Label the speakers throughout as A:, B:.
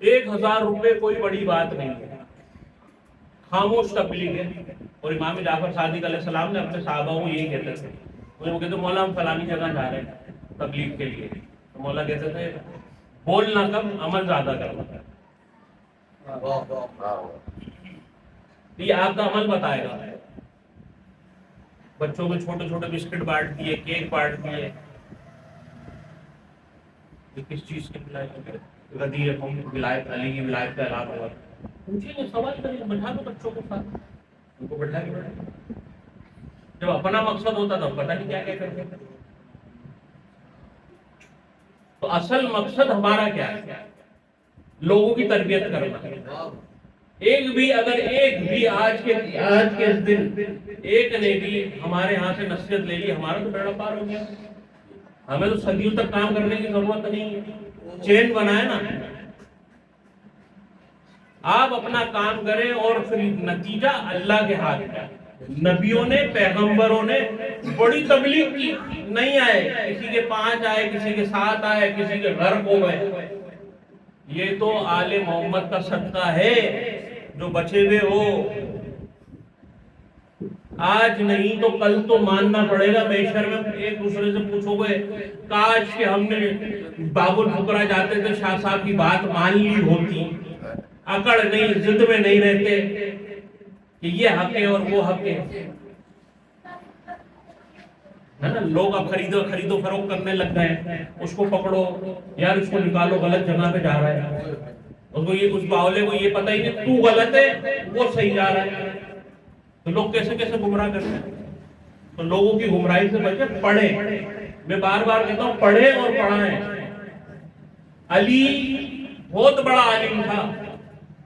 A: 1,000 روپے کوئی بڑی بات نہیں ہے، خاموش تبلیغ ہے۔ اور امام جعفر صادق علیہ السلام نے اپنے صحابہ کو یہی کہتے تھے، وہ کہتے مولا ہم فلانی جگہ جا رہے ہیں تبلیغ کے لیے، تو مولا کہتے تھے بولنا کم عمل زیادہ کرنا۔ یہ آپ کا عمل بتائے گا۔ بچوں کو چھوٹے چھوٹے بسکٹ بانٹ دیے، کیک بانٹ دیے، یہ کس چیز کے غدیر قوم کی ولایت، علی کی ولایت کا اعلان ہوا، پوچھیں گے، سوال کریں گے، بٹھا دو بچوں کو ساتھ، ان کو بٹھا کے بیٹھا۔ جب اپنا مقصد ہوتا تھا پتہ نہیں کیا کیا کرتے تھے۔ تو اصل مقصد ہمارا کیا ہے؟ لوگوں کی تربیت کرنا۔ اگر ایک بھی آج کے اس دن ایک نے بھی ہمارے یہاں سے نصیحت لے لی، ہمارا تو بیڑا پار ہو گیا۔ ہمیں تو صدیوں تک کام کرنے کی ضرورت نہیں، چین بنائے نا، آپ اپنا کام کریں اور پھر نتیجہ اللہ کے ہاتھ میں۔ نبیوں نے، پیغمبروں نے بڑی تبلیغ کی، نہیں آئے، کسی کے 5 آئے، کسی کے 7 آئے، کسی کے غرق ہو گئے۔ یہ تو آل محمد کا صدقہ ہے جو بچے ہوئے ہو۔ آج نہیں تو کل تو ماننا پڑے گا، محشر میں ایک دوسرے سے پوچھو گے کاش کہ ہم نے باب الفقراء جاتے تھے شاہ صاحب کی بات مان لی ہوتی، اکڑ نہیں، ضد میں نہیں رہتے کہ یہ حق ہے اور وہ حق ہے نا۔ لوگ اب خرید و فروخت کرنے لگ گئے، اس کو پکڑو یار، اس کو نکالو، غلط جگہ پہ جا رہا ہے، اس کو اس باولے کو یہ پتہ ہی نہیں تو غلط ہے وہ صحیح جا رہا ہے، تو لوگ کیسے گمراہ کرتے ہیں۔ تو لوگوں کی گمراہی سے بچے، پڑھیں، میں بار بار کہتا ہوں پڑھیں اور پڑھائیں۔ علی بہت بڑا عالم تھا،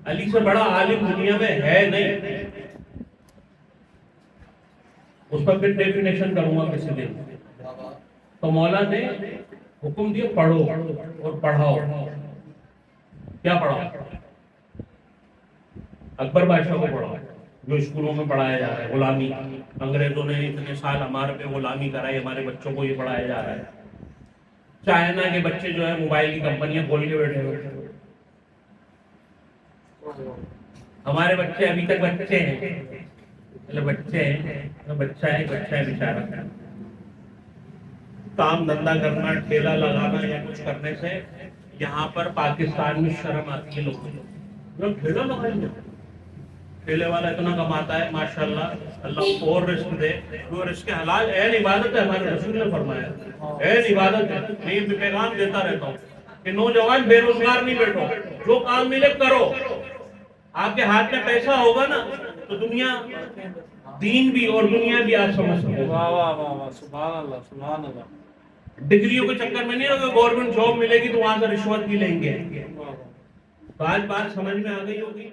A: علی سے بڑا عالم دنیا میں ہے نہیں، اس پر پھر ڈیفینیشن کروں گا کسی دن۔ تو مولا نے حکم دیا پڑھو اور پڑھاؤ۔ کیا پڑھاؤ؟ اکبر بادشاہ کو پڑھاؤ، جو اسکولوں میں پڑھایا جا رہا ہے، غلامی، انگریزوں نے اتنے سال ہمارے پہ غلامی کرائی، ہمارے بچوں کو یہ پڑھایا جا رہا ہے۔ چائنا کے بچے جو ہے موبائل کی کمپنیاں کھول کے بیٹھے ہوئے، ہمارے بچے ابھی تک بچے ہیں، بچہ ہے بیچارہ، کام دھندا کرنا، ٹھیلا لگانا یا کچھ کرنے سے یہاں پر پاکستان میں شرم آتی ہے لوگوں، ٹھیلا لگائیں گے، ٹھیلے والا اتنا کماتا ہے ماشاءاللہ، اللہ اس کو اور رزق دے، وہ رزق حلال عین عبادت ہے، ہمارے رسول نے فرمایا عین عبادت ہے۔ میں یہ پیغام دیتا رہتا ہوں کہ نوجوان بے روزگار نہیں بیٹھو، جو کام ملے کرو۔ آپ کے ہاتھ میں پیسہ ہوگا نا تو دنیا، دین بھی اور دنیا بھی آپ سمجھ سکتے ہو۔
B: واہ واہ واہ واہ، سبحان اللہ سبحان اللہ۔
A: ڈگریوں کے چکر میں نہیں رہو، گورنمنٹ جاب ملے گی تو وہاں سے رشوت بھی لیں گے۔ تو آج بات سمجھ میں آ گئی ہوگی۔